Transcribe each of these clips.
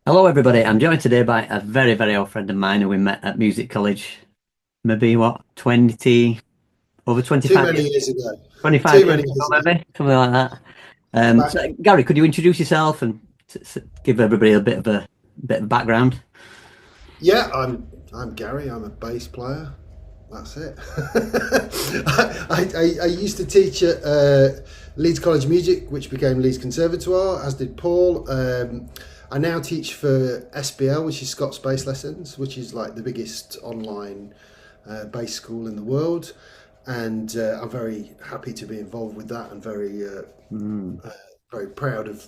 Hello, everybody. I'm joined today by a very, very old friend of mine who we met at music college, maybe what, 20, over Too 25 many years, years ago. 25 Too years many ago, years ago. maybe, something like that. Back, So, Gary, could you introduce yourself and give everybody a bit of background? yeah, I'm Gary. I'm a bass player. That's it. I used to teach at Leeds College Music, which became Leeds Conservatoire, as did Paul. I now teach for SBL, which is Scott's Bass Lessons, which is like the biggest online bass school in the world, and I'm very happy to be involved with that and Mm, very proud of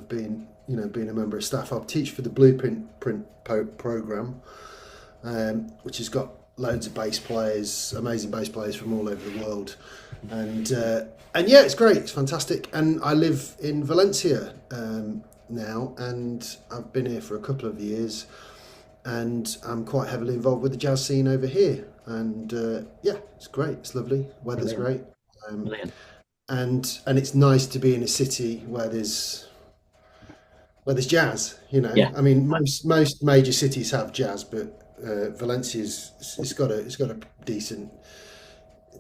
being being a member of staff. I teach for the Blueprint program, which has got loads of bass players, amazing bass players from all over the world, and yeah, it's great, it's fantastic. And I live in Valencia now, and I've been here for a couple of years, and I'm quite heavily involved with the jazz scene over here. And yeah, it's great, it's lovely, weather's brilliant, great. Um, brilliant. and it's nice to be in a city where there's jazz. Yeah, I mean, most major cities have jazz, but Valencia's it's got a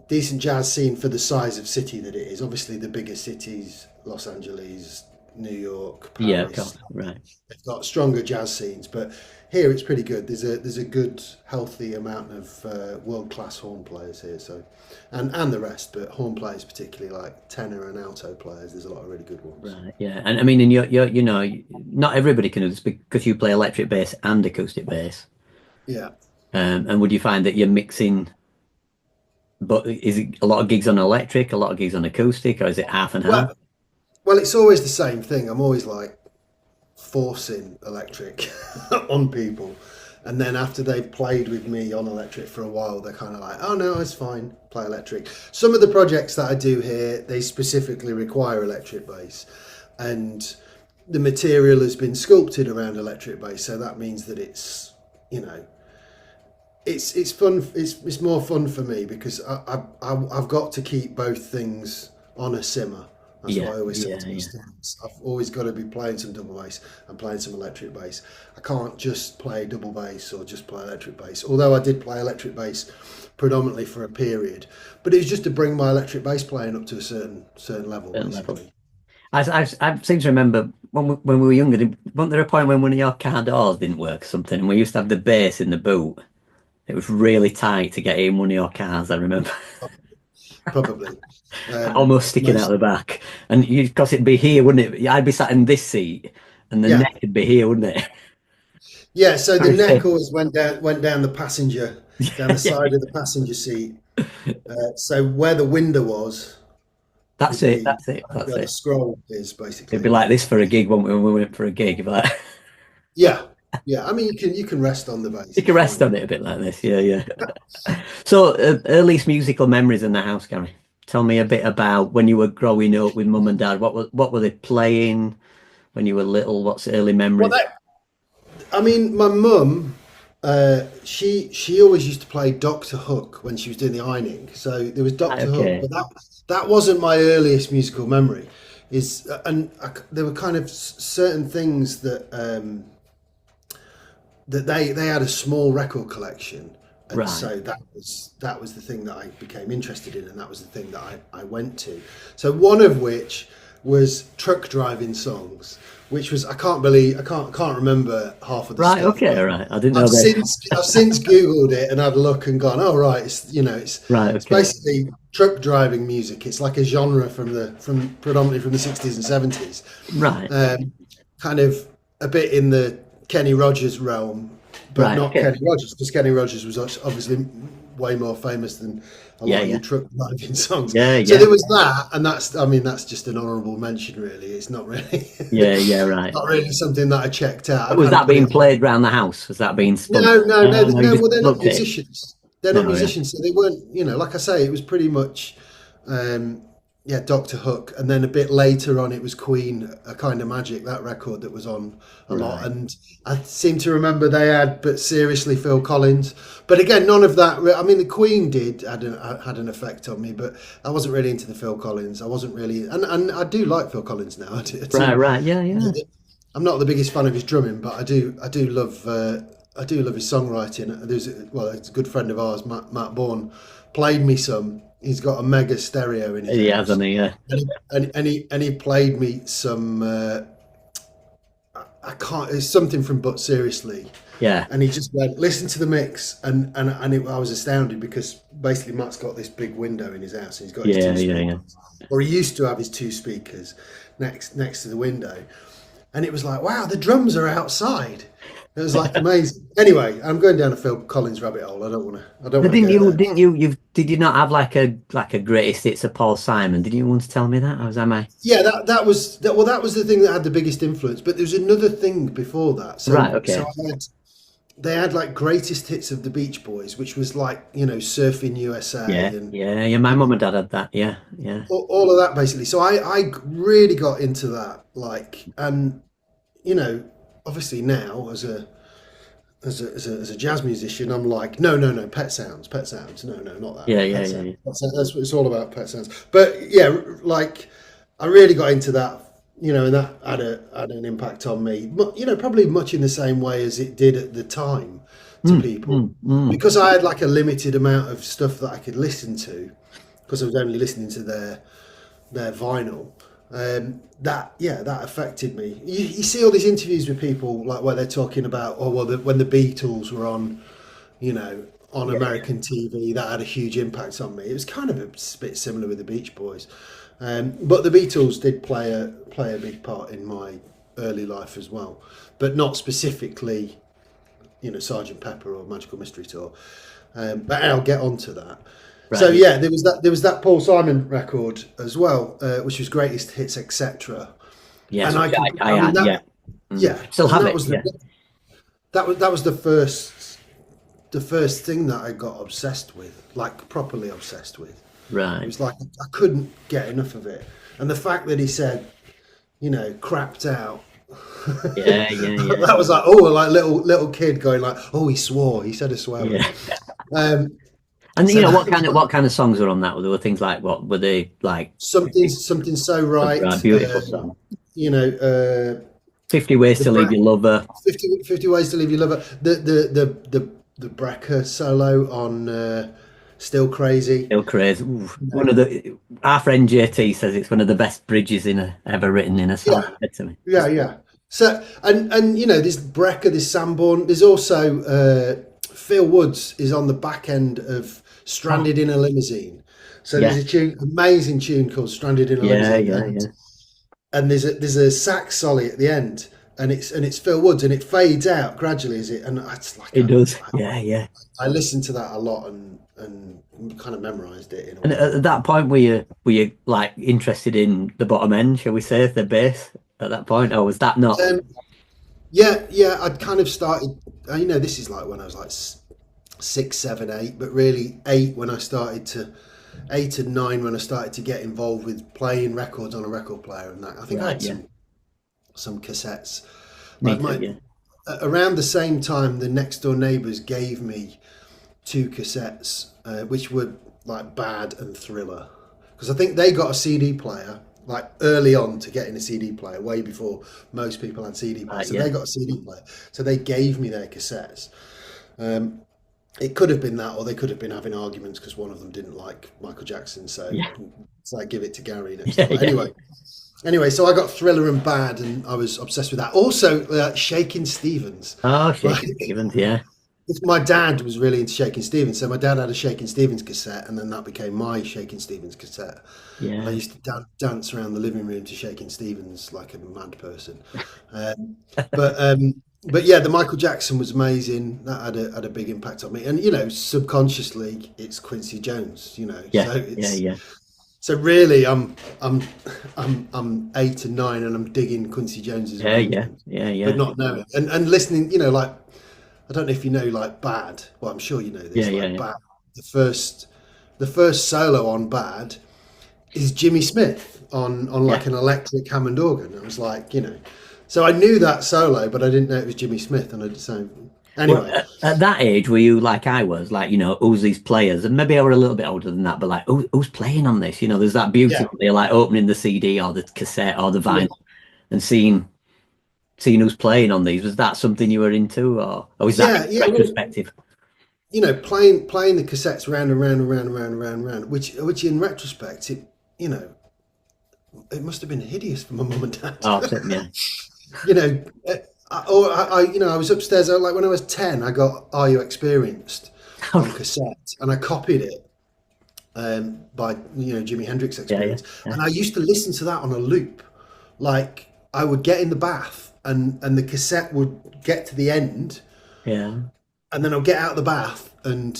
decent jazz scene for the size of city that it is. Obviously, the bigger cities, Los Angeles, New York, yeah, of course, Paris, right. they've got stronger jazz scenes, but here it's pretty good. There's a good healthy amount of world class horn players here, so and the rest, but horn players particularly like tenor and alto players. There's a lot of really good ones. Right, yeah, and I mean, and not everybody can do this because you play electric bass and acoustic bass. Yeah. And would you find that you're mixing? But is it a lot of gigs on electric, a lot of gigs on acoustic, or is it half and half? Well, well, it's always the same thing. I'm always like forcing electric on people, and then after they've played with me on electric for a while, they're kind of like, "Oh no, it's fine. Play electric." Some of the projects that I do here, they specifically require electric bass, and the material has been sculpted around electric bass, so that means that you know it's fun. It's more fun for me because I've got to keep both things on a simmer. That's Yeah, what I always say yeah, to my yeah. students. I've always got to be playing some double bass and playing some electric bass. I can't just play double bass or just play electric bass. Although I did play electric bass predominantly for a period, but it was just to bring my electric bass playing up to a certain level, Certain level. basically. I seem to remember when we were younger, wasn't there a point when one of your car doors didn't work or something, and we used to have the bass in the boot? It was really tight to get in one of your cars, I remember. Probably. Almost sticking out Most the back. And you, because it'd be here, wouldn't it? I'd be sat in this seat, and the Yeah. neck would be here, wouldn't it? Yeah, so the Very neck stiff. always went down the passenger, down Yeah, the yeah, side yeah. of the passenger seat. So where the window was That's would it. be That's it. That's where the it. scroll is, It'd be basically. like this for a gig when we went for a gig. It'd be like, Yeah, yeah. I mean, you can rest on the you bass. can It's rest fine. on it a bit like this. Yeah, yeah. So, earliest musical memories in the house, Gary. Tell me a bit about when you were growing up with mum and dad. What were they playing when you were little? What's early Well, memories? I mean, my mum, she always used to play Doctor Hook when she was doing the ironing. So there was Right, Doctor Hook, okay. but that wasn't my earliest musical memory. There were kind of certain things that they had a small record collection, and Right. so that was the thing that I became interested in, and that was the thing that I went to. So one of which was truck driving songs, which was I can't remember half of the Right. stuff, Okay. but Right. I didn't know I've that. since Googled it and had a look and gone, oh right, Right. it's Okay. basically truck driving music. It's like a genre from predominantly from the 60s and 70s, Right. kind of a bit in the Kenny Rogers realm, but Right. not Okay. Kenny Rogers, because Kenny Rogers was obviously way more famous than a Yeah. lot of Yeah. your truck driving songs. Yeah. So Yeah. there was that, and I mean, that's just an honourable mention, really. It's not really, Yeah. Yeah. Right. not really something that I checked out. I Was kind of that put it being on. played around the house? Was that being spun? No, no, no, No, you no. just Well, they're not plugged it. musicians. They're not No. Yeah. musicians, so they weren't. Like I say, it was pretty much, um, yeah, Doctor Hook, and then a bit later on, it was Queen, A Kind of Magic, that record that was on a lot. Right. And I seem to remember they had, but seriously, Phil Collins. But again, none of that. I mean, the Queen had an effect on me, but I wasn't really into the Phil Collins. I wasn't really, and I do like Phil Collins now. I Right. do. Right. Yeah. Yeah. I'm not the biggest fan of his drumming, but I do love his songwriting. It's a good friend of ours, Matt Bourne, played me some. He's got a mega stereo in his He has, house, I mean, yeah. and he played me some. I can't. It's something from But Seriously, Yeah. and he just went, listen to the mix, I was astounded because basically Matt's got this big window in his house, and he's got his Yeah, two yeah, speakers, yeah. or he used to have his two speakers next to the window, and it was like, wow, the drums are outside. It was like amazing. Anyway, I'm going down a Phil Collins rabbit hole. I don't want to. I don't But want to go there. didn't you, did you not have like a greatest hits of Paul Simon? Did you want to tell me that? Or was am I? Yeah, that was the thing that had the biggest influence. But there's another thing before that. Right, So okay. they had like greatest hits of the Beach Boys, which was like Surfing USA Yeah, and yeah, yeah. My mum and dad had that. Yeah, yeah. all of that basically. So I really got into that, like, and you know, obviously now as a jazz musician, I'm like, no, Pet Sounds, no, not that, Yeah, yeah, Pet yeah, Sounds. yeah. That's what it's all about, Pet Sounds. But yeah, like, I really got into that, and that had an impact on me. Probably much in the same way as it did at the time to Mm, people, mm, mm. because I had like a limited amount of stuff that I could listen to, because I was only listening to their vinyl. That affected me. You see all these interviews with people like where they're talking about, oh well, when the Beatles were on, on Yeah, yeah. American TV, that had a huge impact on me. It was kind of a bit similar with the Beach Boys, but the Beatles did play a big part in my early life as well, but not specifically, Sergeant Pepper or Magical Mystery Tour. But I'll get onto that. So Right. yeah, there was that Paul Simon record as well, which was greatest hits, etc. Yes, And which I I mean had. that, Yeah. Mm. yeah, Still and have that it. was Yeah. that was the first thing that I got obsessed with, like properly obsessed with. It Right. was like I couldn't get enough of it, and the fact that he said, crapped out. Yeah, yeah, yeah, That was like, oh, like little kid going like, oh, he swore, he said a swear word. yeah. Um, And so that what kind of songs were on that? There were things like what were they like? something so Right, right. beautiful song. You know, 50 Ways the to Leave Bre- Your Lover. 50 Ways to Leave Your Lover. The Brecker solo on Still Crazy. Still crazy. Ooh, one of the our friend JT says it's one of the best bridges ever written in a song. Yeah, He said to me. yeah. So and this Brecker, this Sanborn. There's also Phil Woods is on the back end of Oh, Stranded in a Limousine. So there's yeah, a amazing tune called Stranded in a yeah, Limousine, yeah, and yeah. there's a sax solo at the end, and it's Phil Woods, and it fades out gradually as it, and it's like It does. Yeah, yeah. I listened to that a lot and kind of memorized it in a And way. at that point, were you like interested in the bottom end, shall we say, the bass at that point, or was that not? Um, yeah, I'd kind of started. This is like when I was like 6, 7, 8, but really 8 when I started to 8 and 9 when I started to get involved with playing records on a record player and that. I think I Right. had Yeah. some cassettes. Me Like too. my Yeah. around the same time, the next door neighbours gave me two cassettes, which were like Bad and Thriller, because I think they got a CD player like early on to getting a CD player, way before most people had CD players. Right. So Yeah. they got a CD player, so they gave me their cassettes. Um, it could have been that, or they could have been having arguments because one of them didn't like Michael Jackson. Yeah. So I give it to Garry next Yeah. door. Yeah. Anyway, so I got Thriller and Bad, and I was obsessed with that. Also, Shakin' Stevens. Oh, Like, Shaking Stevens. Yeah. my dad was really into Shakin' Stevens, so my dad had a Shakin' Stevens cassette, and then that became my Shakin' Stevens cassette. And I Yeah. used to dance around the living room to Shakin' Stevens like a mad person. Um, but um, but yeah, the Michael Jackson was amazing. That had a big impact on me, and subconsciously, it's Quincy Jones. Yeah. So Yeah. Yeah. really, I'm 8 and 9, and I'm digging Quincy Jones's Yeah. Yeah. arrangements, Yeah. but Yeah. not knowing and listening. Like, I don't know if you know, like Bad. Well, I'm sure you know Yeah. this. Yeah. Like Yeah. Bad, the first solo on Bad is Jimmy Smith on Yeah. like an electric Hammond organ. I was like, so I knew that solo, but I didn't know it was Jimmy Smith. And I just so Well, anyway, at that age, were you like I was, like, who's these players? And maybe I were a little bit older than that, but like, who's playing on this? There's that beauty yeah, when you're like opening the CD or the cassette or the yeah, vinyl and seeing, seeing who's playing on these? Was that something you were into, or is that Yeah, yeah. Well, retrospective? playing the cassettes round and round and round and round and round and round, which in retrospect, you know, it must have been hideous for my mum and dad. Oh, yeah. you know, I was upstairs. Like when I was 10, I got "Are You Experienced" on cassette, and I copied it by Jimi Hendrix Yeah, yeah, Experience, yeah, and I used to listen to that on a loop. Like I would get in the bath, and the cassette would get to the end, yeah. and then I'll get out of the bath and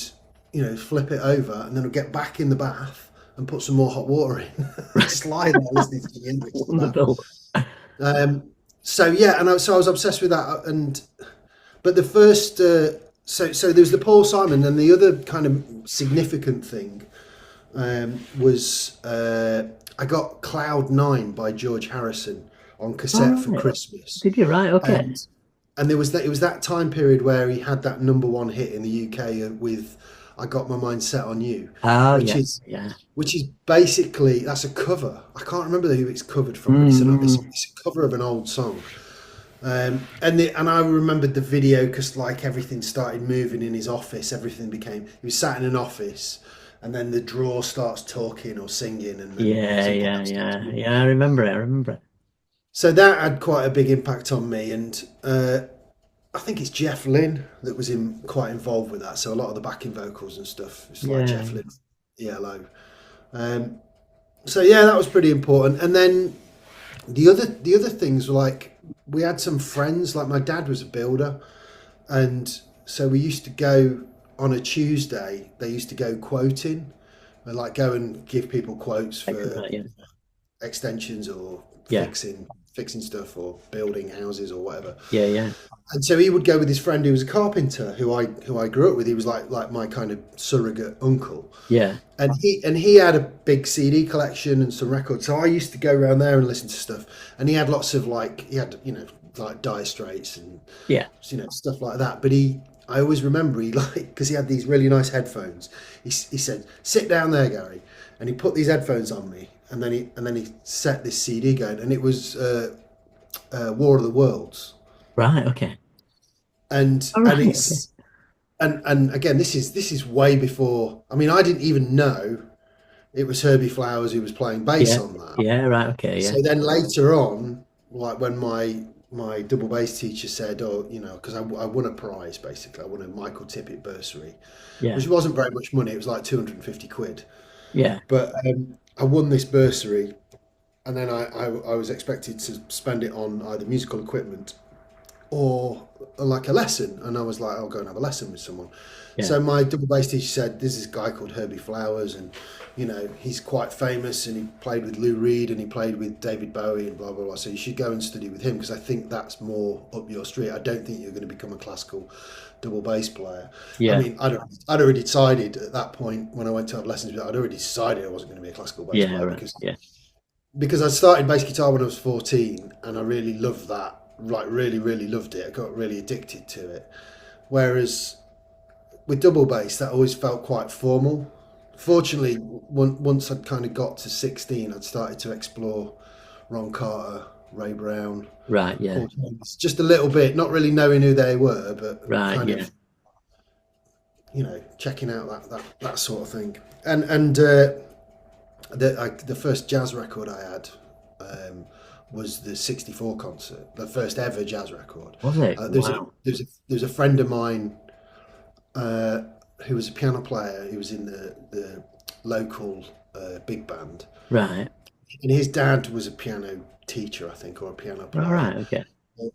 flip it over, and then I'll get back in the bath and put some more hot water in, just lie there listening to Jimi Hendrix in the bath. Wonderful. So yeah, so I was obsessed with that, but the first so there was the Paul Simon, and the other kind of significant thing was I got Cloud Nine by George Harrison on All cassette for right. Christmas, Did you? Right. Okay. and there was that it was that time period where he had that number one hit in the UK with "I Got My Mind Set on You," Oh, which yeah, is yeah. which is basically that's a cover. I can't remember who it's covered from, but Mm, it's a cover of an old song. And I remembered the video because like everything started moving in his office. Everything became he was sat in an office, and then the drawer starts talking or singing, and then yeah, some yeah, pipes starts yeah, moving. yeah. I remember it. I remember it. So that had quite a big impact on me, and I think it's Jeff Lynne that was quite involved with that. So a lot of the backing vocals and stuff, it's like Yeah. Jeff Lynne, ELO. Um, so yeah, that was pretty important. And then the other things were like we had some friends. Like my dad was a builder, and so we used to go on a Tuesday. They used to go quoting, and like go and give people quotes for Right, yeah. extensions or Yeah. fixing stuff or building houses or whatever. Yeah. Yeah. And so he would go with his friend who was a carpenter who I grew up with. He was like my kind of surrogate uncle. Yeah. And he had a big CD collection and some records. So I used to go around there and listen to stuff. And he had lots of he had like Dire Straits and Yeah. stuff like that. But I always remember he because he had these really nice headphones. He said, "Sit down there, Gary," and he put these headphones on me. And then he set this CD going, and it was War of the Worlds. Right. Okay. And All and right. Okay. it's and again, this is way before. I mean, I didn't even know it was Herbie Flowers who was playing bass Yeah. on that. Yeah. Right. Okay. Yeah. So then later on, like when my double bass teacher said, "Oh, because I won a prize basically, I won a Michael Tippett bursary, Yeah. which wasn't very much money. It was like 250 quid, Yeah. but I won this bursary, and then I was expected to spend it on either musical equipment or like a lesson, and I was like, I'll go and have a lesson with someone. Yeah. So my double bass teacher said, "There's this guy called Herbie Flowers, and he's quite famous, and he played with Lou Reed, and he played with David Bowie, and blah blah blah. So you should go and study with him because I think that's more up your street. I don't think you're going to become a classical double bass player." I Yeah. mean, I'd already decided at that point when I went to have lessons with him, I'd already decided I wasn't going to be a classical bass Yeah. player Right. because Yeah. because I started bass guitar when I was 14, and I really loved that. Like really, really loved it. I got really addicted to it. Whereas with double bass, that always felt quite formal. Fortunately, once I'd kind of got to 16, I'd started to explore Ron Carter, Ray Brown, Right. Yeah. Paul Jones, just a little bit, not really knowing who they were, but Right. kind Yeah. of checking out that sort of thing. And the first jazz record I had was the '64 concert, the first ever jazz record. Was it? There's a Wow. there's a friend of mine uh, who was a piano player. He was in the local big band, Right. and his dad was a piano teacher, I think, or a piano All player. right. Okay.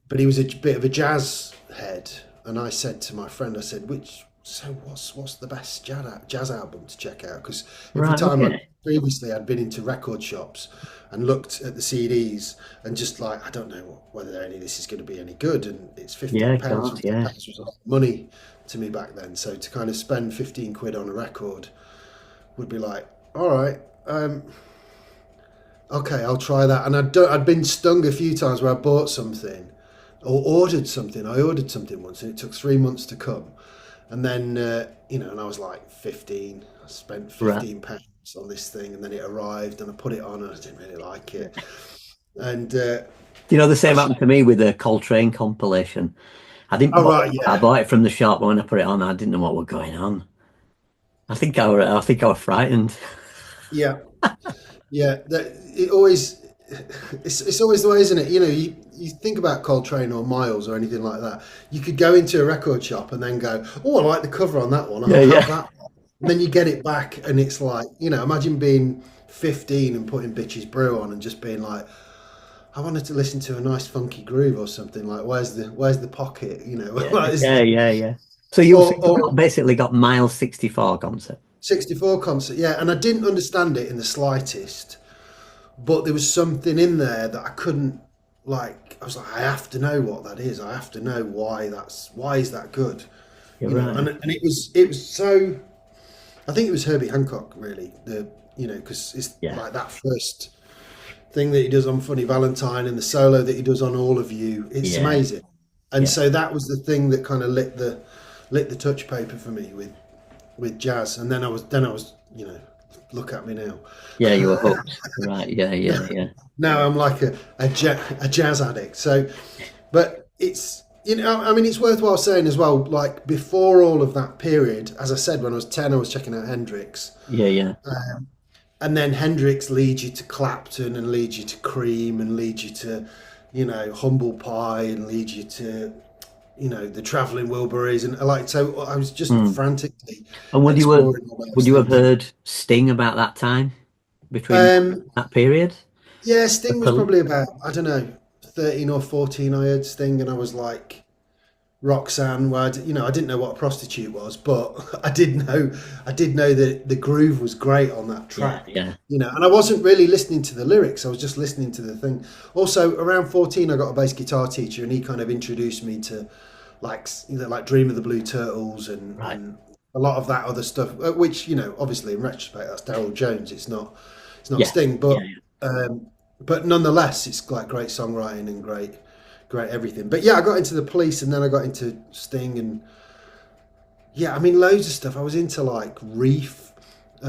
But he was a bit of a jazz head, and I said to my friend, I said, what's the best jazz album to check out? Because every Right. time Okay. I'd been into record shops and looked at the CDs and just like I don't know whether any of this is going to be any good, and it's Yeah. 15 Of pounds. course. 15 Yeah. pounds was a lot of money to me back then. So to kind of spend 15 quid on a record would be like, all right. Okay, I'll try that. And I'd been stung a few times where I bought something or ordered something. I ordered something once and it took 3 months to come. And then, and I was like 15. I spent Right. £15 on this thing, and then it arrived and I put it on and I didn't really like it. And You know, the I same should, happened to me with the Coltrane compilation. I didn't oh bother. right, I yeah, bought it from the shop, but when I put it on, I didn't know what was going on. I think I was frightened. yeah, yeah. That it always, it's always the way, isn't it? You know, you think about Coltrane or Miles or anything like that. You could go into a record shop and then go, oh, I like the cover on that one. Yeah, I'll yeah, have that one. And then you get it back, and it's like, you know, imagine being 15 and putting Bitches Brew on and just being like, I wanted to listen to a nice funky groove or something. Like, where's the pocket? You know, yeah, like, yeah, yeah, yeah. So you or basically got Miles 64 concert. 64 concert, yeah. And I didn't understand it in the slightest, but there was something in there that I couldn't, like. I was like, I have to know what that is. I have to know why is that good, You're you know. right. And it was so. I think it was Herbie Hancock really. Because it's Yeah, like that first thing that he does on Funny Valentine and the solo that he does on All of You. It's yeah, amazing. And yeah, so that was the thing that kind of lit the touch paper for me with jazz. And then I was, look at me now. yeah. You were hooked. Right. Yeah, yeah, yeah, Now I'm like a jazz addict. So, but I mean, it's worthwhile saying as well, like before all of that period, as I said, when I was 10, I was checking out Hendrix. yeah, yeah, And then Hendrix leads you to Clapton and leads you to Cream and leads you to, Humble Pie and leads you to, the Travelling Wilburys. And like, so I was just Hmm. frantically And exploring all would those you have things. heard Sting about that time between Um, that period? Yeah, The Sting was pol- probably about, I don't know, 13 or 14. I heard Sting and I was like, Roxanne, where I didn't know what a prostitute was, but I did know that the groove was great on that Yeah, track, yeah. and I wasn't really listening to the lyrics. I was just listening to the thing. Also, around 14, I got a bass guitar teacher, and he kind of introduced me to like Dream of the Blue Turtles and Right. a lot of that other stuff, which obviously in retrospect that's Daryl Jones. It's not Yeah, Sting, yeah, um, but nonetheless, it's like great songwriting and great everything. But yeah, I got into the Police, and then I got into Sting, and yeah, I mean loads of stuff. I was into like Reef,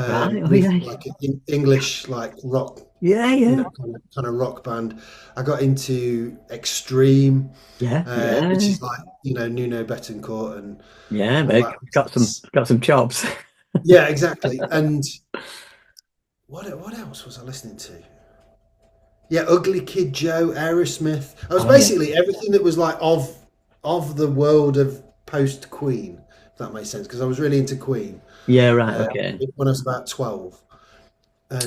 right. Oh, Reef yeah, like an English like rock, yeah, yeah, kind of rock band. I got into Extreme, yeah, which yeah, is like Nuno Betancourt and yeah. all But that. got some chops. Yeah, exactly. And what else was I listening to? Yeah, Ugly Kid Joe, Aerosmith. I was Oh yeah, basically everything that was like of the world of post Queen, if that makes sense. Because I was really into Queen yeah. Right. uh, Okay. when I was about 12.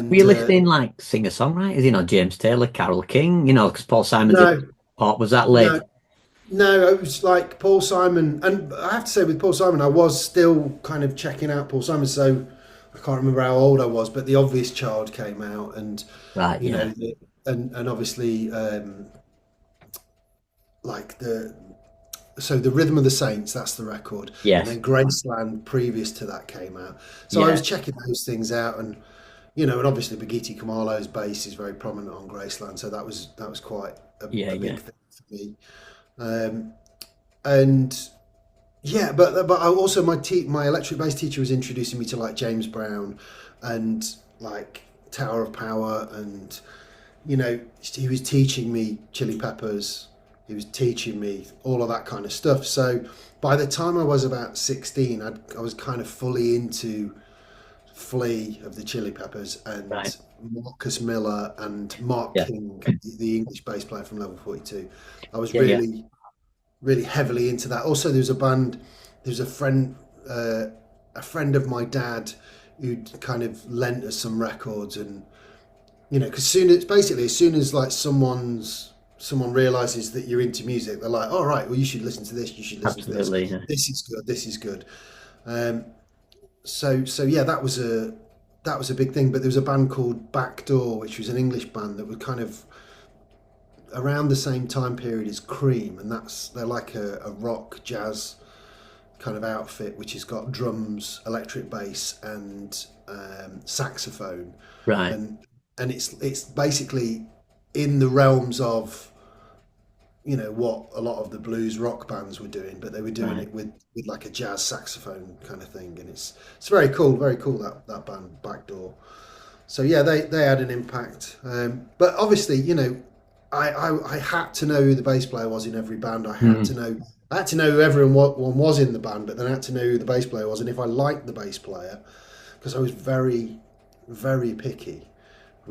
Were And you listening like singer-songwriters? James Taylor, Carole King. Because Paul Simon did no, pop. Was that late? no, no, it was like Paul Simon. And I have to say, with Paul Simon, I was still kind of checking out Paul Simon. So I can't remember how old I was, but The Obvious Child came out, and Right. you Yeah. know, and obviously like the Rhythm of the Saints, that's the record, and Yes. then Graceland previous to that came out. So I was Yeah. checking those things out, and obviously Baghetti Kamalo's bass is very prominent on Graceland, so that was quite Yeah. a Yeah. big thing for me. Um, and yeah, but I also my electric bass teacher was introducing me to like James Brown and like Tower of Power, and he was teaching me Chili Peppers. He was teaching me all of that kind of stuff. So by the time I was about 16, I was kind of fully into Flea of the Chili Peppers Right. and Marcus Miller and Mark Yeah. King, the English bass player from Level 42. I was Yeah. Yeah. really, really heavily into that. Also, there was a band, there's uh, a friend of my dad who kind of lent us some records, and because as soon as like someone realizes that you're into music, they're like, all right, well, you should listen to this, you should listen to this, Absolutely. Yeah. this is good, this is good. Um, so yeah, that was a big thing. But there was a band called Backdoor, which was an English band that was kind of around the same time period as Cream, and they're like a rock jazz kind of outfit, which has got drums, electric bass, and saxophone, Right. and it's basically in the realms of what a lot of the blues rock bands were doing, but they were doing Right. it with like a jazz saxophone kind of thing, and it's very cool that band Backdoor. So yeah, they had an impact, but obviously I had to know who the bass player was in every band. Mm. I had to know who everyone was in the band, but then I had to know who the bass player was, and if I liked the bass player, because I was very, very picky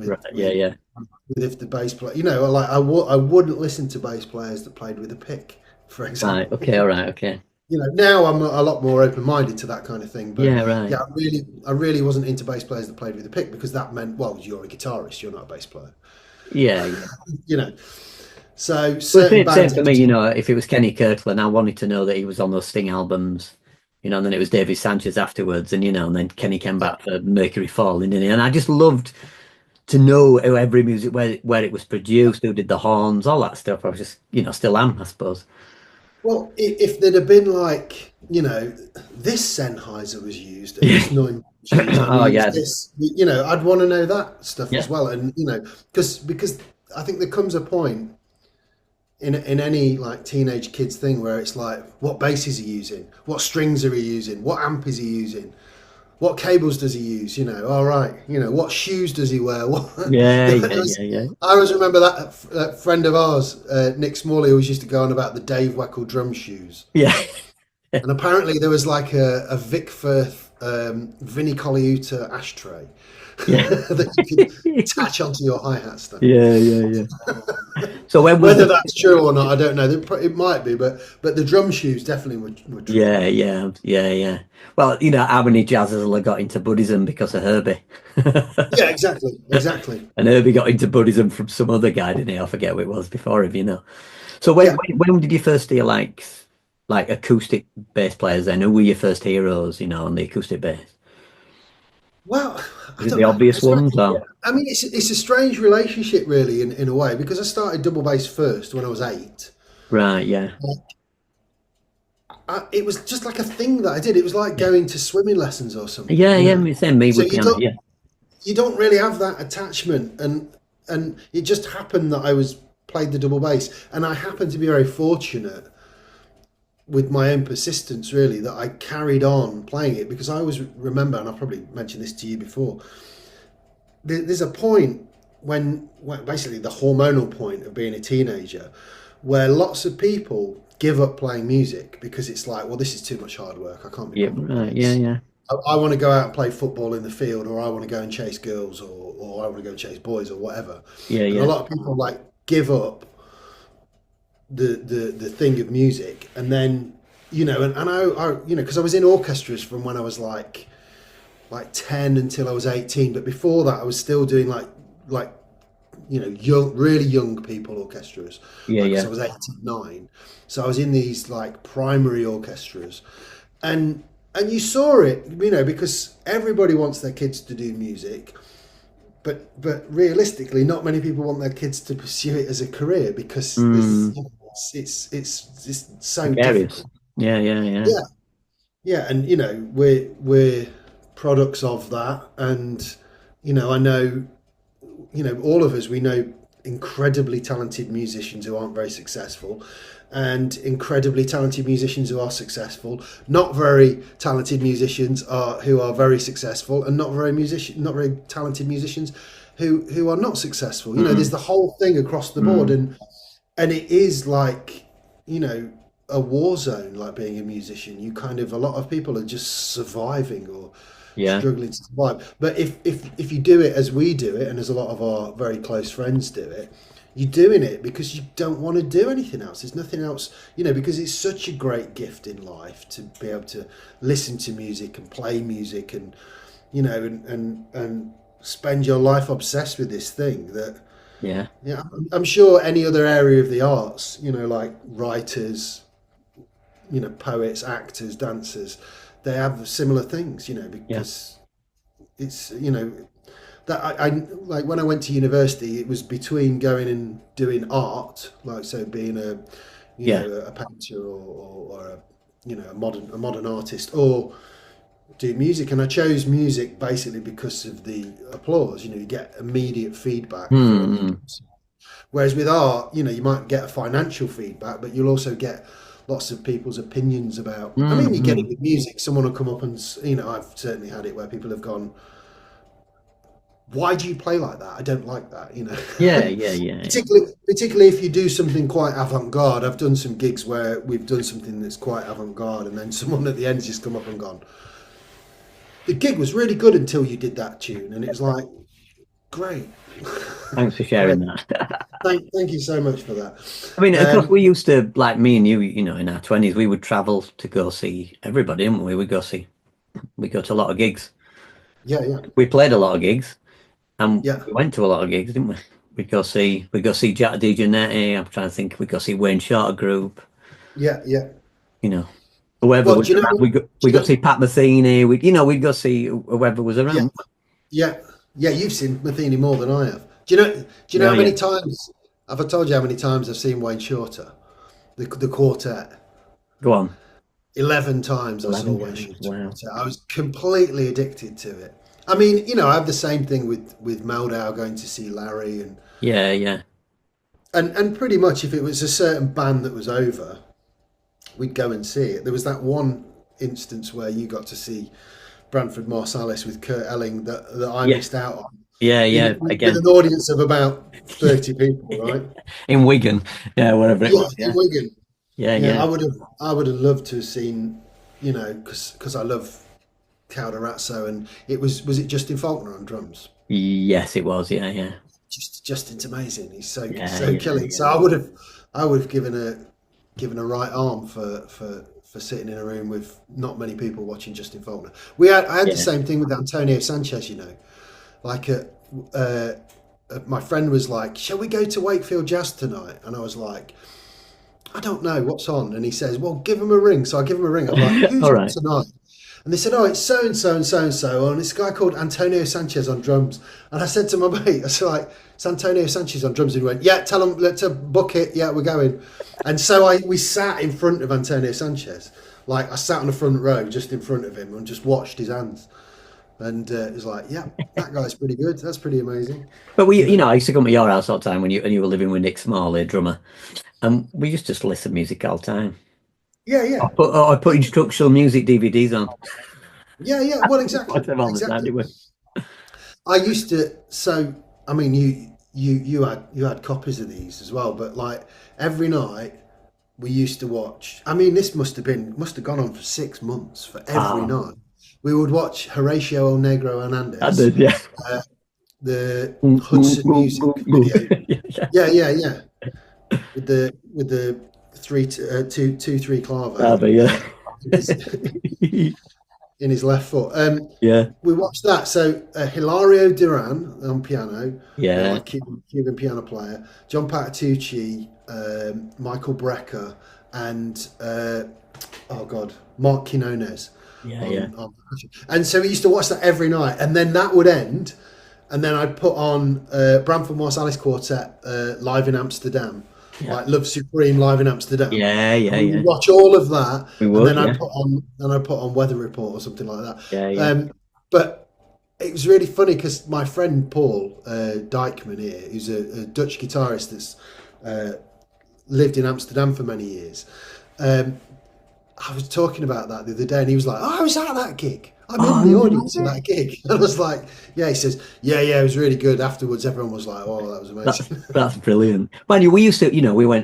Right. with Yeah. Yeah. if the bass player, like I wouldn't listen to bass players that played with a pick, for Right. example. Okay. All right. Okay. Now I'm a lot more open-minded to that kind of thing. But Yeah. yeah, Right. I really wasn't into bass players that played with a pick because that meant, well, you're a guitarist, you're not a bass player. Yeah. Yeah. You know, so Well, certain same bands for I me. just, If it was Kenny Kirkland, I wanted to know that he was on those Sting albums. And then it was David Sanchez afterwards, and then Kenny came yeah. back for Mercury Falling, didn't he? And I just loved to know how every music where it was produced, who did the horns, all that stuff. I was just, still am, I suppose. Well, if there'd have been like, this Sennheiser was used and this Neumann was used, and we Oh used yeah, this, I'd want to know that stuff yeah, as well. And because I think there comes a point in any like teenage kids thing where it's like, what bass is he using? What strings are he using? What amp is he using? What cables does he use? All right. What shoes does he wear? What? yeah, It yeah, yeah, yeah, I always remember that friend of ours, Nick Smalley, always used to go on about the Dave Weckl drum shoes. yeah, And apparently there was like a Vic Firth Vinnie Colaiuta ashtray yeah, that you could attach onto your hi-hat stand. yeah, yeah, yeah. So when was Whether the? that's true or not, I don't know. It might be, but the drum shoes definitely were true. Yeah, yeah, yeah, yeah. Well, how many jazzers will have got into Buddhism because of Herbie? Yeah, exactly, exactly. And Herbie got into Buddhism from some other guy, didn't he? I forget who it was before him. So when Yeah. when, when did you first hear like acoustic bass players then? Who were your first heroes, on the acoustic bass? Well, I Was it don't the know. obvious ones or? I mean, it's a strange relationship, really, in a way, because I started double bass first when I was 8. Right, yeah. It was just like a thing that I did. It was like Yeah. going to swimming lessons or something, Yeah, yeah, same me So with piano, yeah. you don't really have that attachment, and it just happened that I was played the double bass, and I happened to be very fortunate with my own persistence, really, that I carried on playing it because I always remember, and I probably mentioned this to you before. There's a point when basically the hormonal point of being a teenager, where lots of people give up playing music because it's like, well, this is too much hard work. I can't be Yeah, bothered with right, yeah, this. yeah. I want to go out and play football in the field, or I want to go and chase girls, or I want to go chase boys, or whatever. Yeah, And a yeah. lot of people like give up the thing of music, and then and because I was in orchestras from when I was like 10 until I was 18, but before that I was still doing like young, really young people orchestras, Yeah, like, 'cause yeah. I was 8 and 9, so I was in these like primary orchestras, and you saw it, because everybody wants their kids to do music, but realistically, not many people want their kids to pursue it as a career because there's, Mm, it's so gregarious. difficult. Yeah, yeah, yeah. Yeah, yeah, and we're products of that, and I know, all of us, we know incredibly talented musicians who aren't very successful, and incredibly talented musicians who are successful. Not very talented musicians who are very successful, and not very talented musicians who are not successful. There's Mm, the whole thing across the board, mm. and it is like, a war zone, like being a musician. A lot of people are just surviving or Yeah, struggling to survive. But if you do it as we do it, and as a lot of our very close friends do it, you're doing it because you don't want to do anything else. There's nothing else, because it's such a great gift in life to be able to listen to music and play music, and and spend your life obsessed with this thing that, yeah, yeah, I'm sure any other area of the arts, like writers, poets, actors, dancers, they have similar things, yeah, because it's, that I like when I went to university, it was between going and doing art, like, so being yeah, a painter, or a, a modern artist, or do music. And I chose music basically because of the applause. You get immediate feedback for when you do. mm, Whereas with art, you might get a financial feedback, but you'll also get lots of people's opinions about. I mm, mean, you get it mm. with music. Someone will come up and, I've certainly had it where people have gone, why do you play like that? I don't like that, you know. Yeah, yeah, yeah, yeah. Particularly if you do something quite avant-garde. I've done some gigs where we've done something that's quite avant-garde, and then someone at the end's just come up and gone, the gig was really good until you did that tune, and it was like, great. Thanks for Great. sharing that. Thank you so much for that. I mean, of course, Um, we used to, like me and you know, in our 20s, we would travel to go see everybody, didn't we? We go to a lot of gigs. yeah, yeah, We played a lot of gigs and yeah, we went to a lot of gigs, didn't we? We'd go see Jack DeJohnette. I'm trying to think. We'd go see Wayne Shorter Group, yeah, yeah. you know, whoever Well, was do you know? around. We Do you go know? see Pat Metheny. We'd go see whoever was Yeah, around. yeah, yeah. You've seen Matheny more than I have. Do you know? Do you know Yeah, how yeah. many times? Have I told you how many times I've seen Wayne Shorter, the quartet? Go on. 11 times I saw 11 Wayne times. Shorter Wow. quartet. I was completely addicted to it. I mean, I have the same thing with Meldau going to see Larry, Yeah, yeah. and pretty much if it was a certain band that was over, we'd go and see it. There was that one instance where you got to see Branford Marsalis with Kurt Elling that I Yeah, missed out on yeah, in yeah. with Again, an audience of about 30 people, right? in Wigan. Yeah, whatever it Yeah, was. in Yeah, Wigan. yeah, Yeah, yeah. I would have loved to have seen, because I love Calderazzo, and was it Justin Faulkner on drums? Yes, it was. Yeah, yeah. Justin's amazing. He's so Yeah, so yeah, killing. So yeah. I would have given a right arm for sitting in a room with not many people watching Justin Faulkner. I had the Yeah. same thing with Antonio Sanchez. Like my friend was like, "Shall we go to Wakefield Jazz tonight?" And I was like, "I don't know what's on." And he says, "Well, give him a ring." So I give him a ring. I'm like, "Who's All on right. tonight?" And they said, "Oh, it's so and so and so and so." And this guy called Antonio Sanchez on drums. And I said to my mate, I said, like, "It's Antonio Sanchez on drums." And he went, "Yeah, tell him, let's book it. Yeah, we're going." And so we sat in front of Antonio Sanchez. Like, I sat on the front row just in front of him and just watched his hands. And it was like, "Yeah, that guy's pretty good. That's pretty amazing." But You know? I used to come to your house all the time when you were living with Nick Smalley, drummer, and we used to just listen to music all the time. Yeah, yeah. I put instructional music DVDs on. Yeah, yeah. Well, Watch exactly. them all the time, Exactly. didn't we? I used to. So, I mean, you had copies of these as well, but like every night we used to watch. I mean, this must have gone on for 6 months. For every Ah, night, we would watch Horatio El Negro I Hernandez, did, yeah. uh, the Hudson music video. Yeah, yeah. Yeah, yeah, yeah. With the two three Ah, clave but yeah. in his, in his left foot. Yeah, We watched that. So Hilario Duran on piano, yeah, like Cuban piano player, John Patitucci, Michael Brecker, and oh god, Mark Quinones yeah, yeah, on. And so we used to watch that every night, and then that would end, and then I'd put on Bramford Marsalis Quartet live in Amsterdam. yeah, Like Love Supreme live in Amsterdam, yeah, yeah, and we yeah. would watch all of that, We and would, then yeah, I put on Weather Report or something like yeah, that. yeah, But it was really funny because my friend Paul Dijkman here, who's a Dutch guitarist that's lived in Amsterdam for many years, um, I was talking about that the other day, and he was like, "Oh, I was at that gig. I'm in the audience of Oh, that gig." And I was like, "Yeah." He says, "Yeah, yeah, it was really good." Afterwards, everyone was like, "Oh, that was that's amazing." that's brilliant. Mind you, we used to,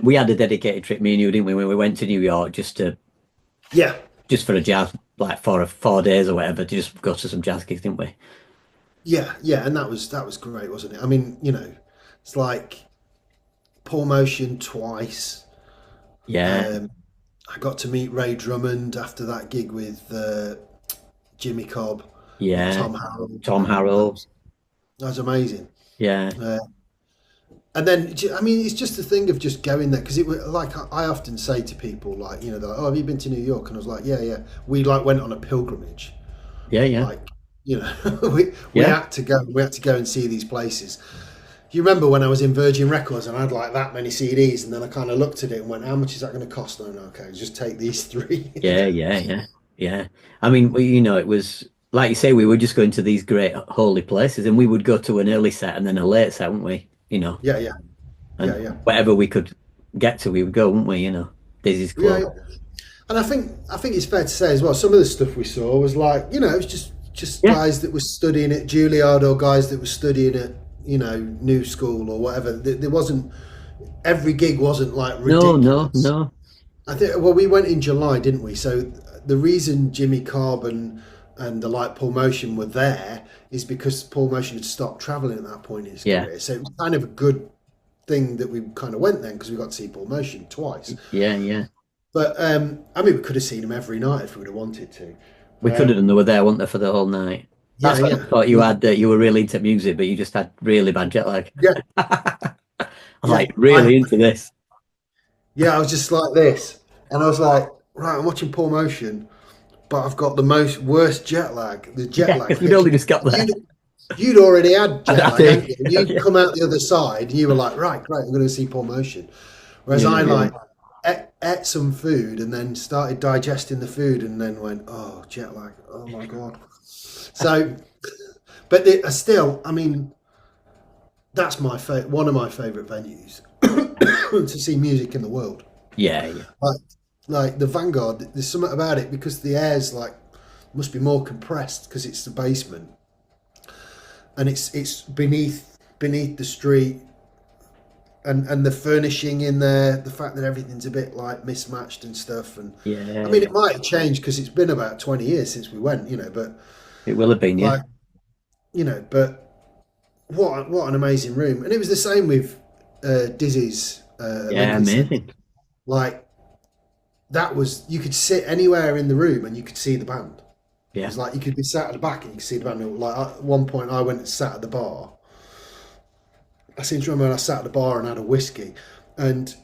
we had a dedicated trip, me and you, didn't we? When we went to New York Yeah, just for a jazz, like for 4 days or whatever, to just go to some jazz gigs, didn't we? yeah, yeah, and that was great, wasn't it? I mean, it's like Paul Motion twice. Yeah, Um, I got to meet Ray Drummond after that gig with Jimmy Cobb and yeah. Tom Harrell. Tom Harrell. That was amazing. Yeah, Uh, and then, I mean, it's just the thing of just going there because it was like I often say to people, like, they're like, "Oh, have you been to New York?" And I was like, "Yeah, yeah." We like went on a pilgrimage, yeah, yeah, like, we yeah. had to go. We had to go and see these places. You remember when I was in Virgin Records and I had like that many CDs, and then I kind of looked at it and went, "How much is that going to cost?" No, no, okay, just take these three. Yeah, yeah, yeah, yeah. I mean, it was like you say, we were just going to these great holy places, and we would go to an early set and then a late set, wouldn't we? Yeah, yeah, yeah, And yeah, whatever we could get to, we would go, wouldn't we? Daisy's yeah, Club. yeah. And I think it's fair to say as well. Some of the stuff we saw was like, it was just just Yeah. guys that were studying at Juilliard or guys that were studying at New School or whatever. There wasn't every gig wasn't like No, no, ridiculous. no. I think well we went in July, didn't we? So the reason Jimmy Carbon and the Light Paul Motion were there is because Paul Motion had stopped traveling at that point in his Yeah. career. So it was kind of a good thing that we kind of went then because we got to see Paul Motion twice. Yeah, yeah. But I mean, we could have seen him every night if we would have wanted to. We could have done. They were there, weren't they, for the whole night? Yeah, That's when I yeah, thought you were really into music, but you just had really bad jet lag. yeah, I was yeah. like, really into this. I was just like this, and I was like, right, I'm watching Paul Motion, but I've got the most worst jet lag. The jet Yeah, lag because we'd only hit. just got there. You'd already had jet I lag, hadn't think. you? You'd come out the other side, and you were like, right, great, I'm going to see Paul Motion. Whereas Yeah, I yeah. like ate some food and then started digesting the food, and then went, oh, jet lag, oh my god. So, but still, I mean, that's one of my favorite venues to see music in the world. Yeah, yeah. Like, like the Vanguard, there's something about it because the air's like must be more compressed because it's the basement and it's beneath the street and the furnishing in there, the fact that everything's a bit like mismatched and stuff. And Yeah, I mean, yeah. it might have changed because it's been about 20 years since we went, but It will have been, yeah. like, but what an amazing room. And it was the same with Dizzy's Yeah, Lincoln Center. amazing. Like, that was, you could sit anywhere in the room and you could see the band. It Yeah. was like you could be sat at the back and you could see the band. Like at one point, I went and sat at the bar. I seem to remember when I sat at the bar and had a whiskey, and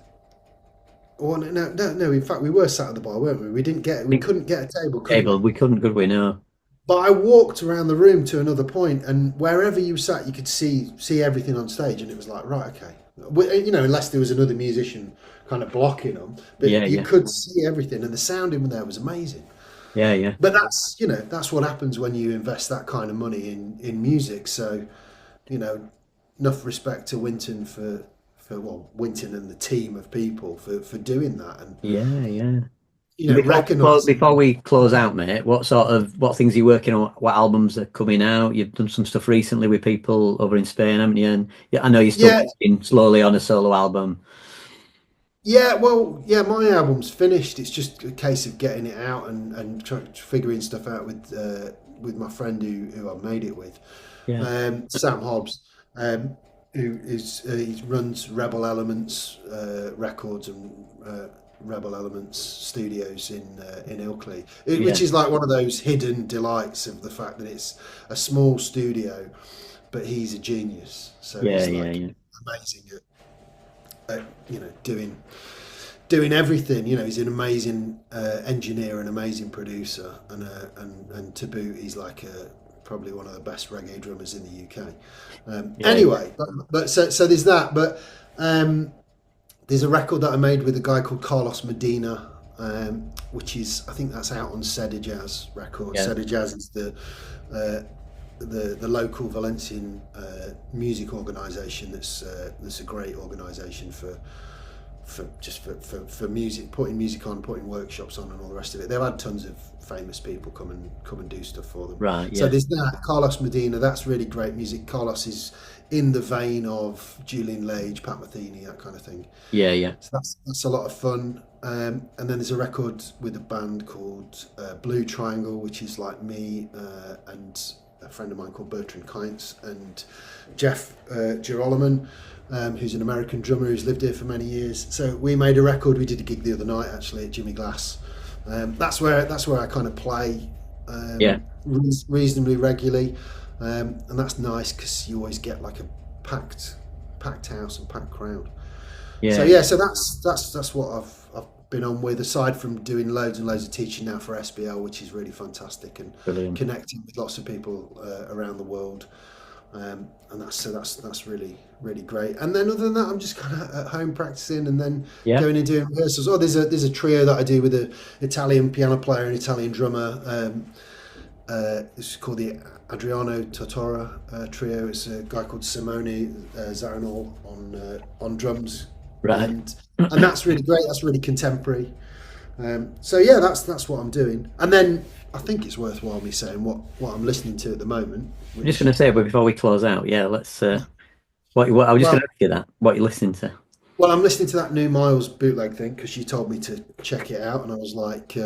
well, no. In fact, we were sat at the bar, weren't we? We Big couldn't get a table, could table. we? We couldn't, could we? No. But I walked around the room to another point, and wherever you sat, you could see everything on stage, and it was like, right, okay. Unless there was another musician kind of blocking them, but Yeah, you yeah. could see everything, and the sound in there was amazing. Yeah, yeah. But that's what happens when you invest that kind of money in music. So, you know, enough respect to Winton for Winton and the team of people for doing that and Yeah, yeah. recognizing. Before we close out, mate, what things are you working on? What albums are coming out? You've done some stuff recently with people over in Spain, haven't you? And yeah, I know you're still Yeah, working slowly on a solo album. yeah. Well, yeah. My album's finished. It's just a case of getting it out and figuring stuff out with my friend who I made it with, Yeah, Sam Hobbs. Who he runs Rebel Elements Records and Rebel Elements Studios in Ilkley, yeah, which is like one of those hidden delights of the fact that it's a small studio, but he's a genius. So yeah, he's yeah, like yeah. amazing at doing everything. He's an amazing engineer, an amazing producer, and to boot, he's like probably one of the best reggae drummers in the UK. Yeah, yeah. Anyway, but so there's that. But there's a record that I made with a guy called Carlos Medina, which is I think that's out on Seda Jazz Records. Yeah. Seda Jazz is uh, the local Valencian music organisation. That's a great organisation for music, putting music on, putting workshops on, and all the rest of it. They've had tons of famous people come and do stuff for them. Right, So yeah. there's that. Carlos Medina, that's really great music. Carlos is in the vein of Julian Lage, Pat Metheny, that kind of thing. Yeah, yeah. So that's a lot of fun. And then there's a record with a band called Blue Triangle, which is like me and a friend of mine called Bertrand Kientz and Jeff Geroliman, who's an American drummer who's lived here for many years. So we made a record. We did a gig the other night actually at Jimmy Glass. That's where I kind of play Yeah. reasonably regularly, and that's nice because you always get like a packed house and packed crowd. So Yeah, yeah, so that's what I've been on with, aside from doing loads and loads of teaching now for SBL, which is really fantastic, and brilliant. connecting with lots of people around the world. And that's really really great. And then other than that, I'm just kind of at home practicing, and then Yeah, going and doing rehearsals. Oh, there's a trio that I do with an Italian piano player and Italian drummer. It's called the Adriano Tortora trio. It's a guy called Simone Zaranol on drums, right. and that's really great. That's really contemporary. So yeah, that's what I'm doing. And then I think it's worthwhile me saying what I'm listening to at the moment, I'm just going which to say, but before we close out, yeah, let's. What I was just going well, to ask you that. What you're listening to? well, I'm listening to that new Miles bootleg thing because you told me to check it out, and I was like,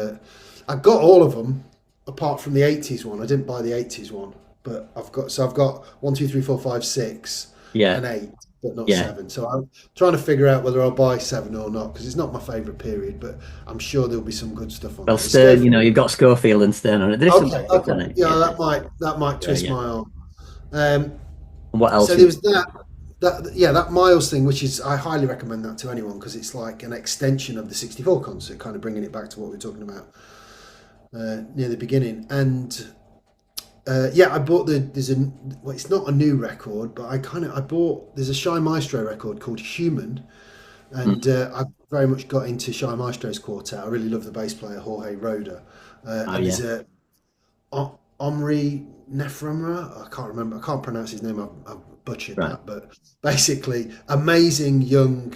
I got all of them apart from the '80s one. I didn't buy the '80s one, but I've got one, two, three, four, five, six, Yeah, and eight, but not yeah. seven. So I'm trying to figure out whether I'll buy seven or not because it's not my favourite period, but I'm sure there'll be some good stuff on Well, there. Stern, you've got Schofield and Stern on it. There's some Okay, good on okay, it. yeah, Yeah, that might yeah, twist yeah. my arm. Um, And what so else there is? was that Miles thing, which is I highly recommend that to anyone because it's like an extension of the '64 concert, kind of bringing it back to what we were talking about near the beginning. And yeah, I bought well, it's not a new record, but I bought there's a Shy Maestro record called Human, Mm. and I very much got into Shy Maestro's quartet. I really love the bass player Jorge Roda, Oh and there's yeah, a Omri Nefremra. I can't remember. I can't pronounce his name. I've butchered right. that. But basically, amazing young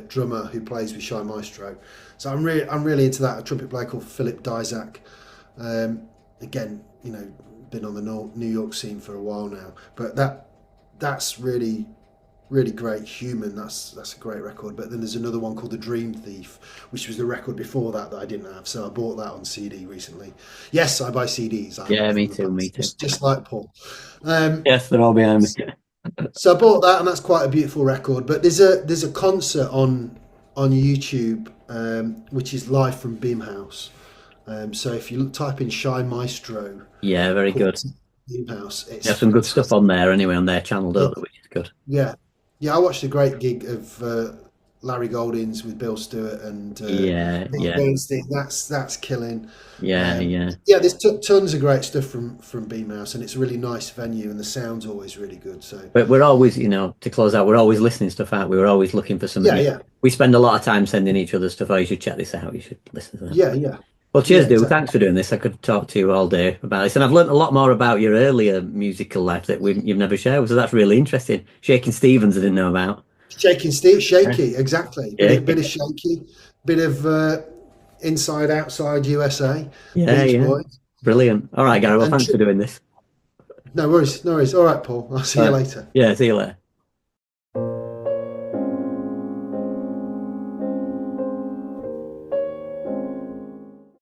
drummer who plays with Shy Maestro. So I'm really into that. A trumpet player called Philip Dizak. Again, been on the New York scene for a while now. But that's really great. Human, that's a great record. But then there's another one called The Dream Thief, which was the record before that I didn't have. So I bought that on CD recently. Yes, I buy CDs. I Yeah, have me from the too, me past, too. just like Paul. Um, Yes, they're all behind me. so I bought that, and that's quite a beautiful record. But there's a concert on YouTube, which is live from Beam House. So if you type in Shy Maestro Yeah, very good. Quartet Beam House, They it's have some good stuff fantastic. on there anyway on their channel, Yeah, don't they? Which is good. yeah, yeah. I watched a great gig of Larry Goldings with Bill Stewart and Yeah, Nick yeah, Bernstein. That's killing. yeah, yeah. Yeah, there's tons of great stuff from Beam House, and it's a really nice venue, and the sound's always really good. So But we're always, to close out, we're always listening stuff out. We were always looking for something yeah, new. yeah, We spend a lot of time sending each other stuff. Oh, you should check this out. You should listen to that. yeah, yeah, Well, yeah, cheers, dude. exactly. Thanks for doing this. I could talk to you all day about this, and I've learned a lot more about your earlier musical life that you've never shared. So that's really interesting. Shaking Stevens, I didn't know about. Shaking Steve, Yeah, shaky, exactly. yeah, Bit of shaky, bit of inside outside USA, yeah, Beach yeah. Boys, Brilliant. All right, Gary. Well, and thanks for doing this. no worries, no worries. All right, Paul. I'll see All you right. later. Yeah, see you later.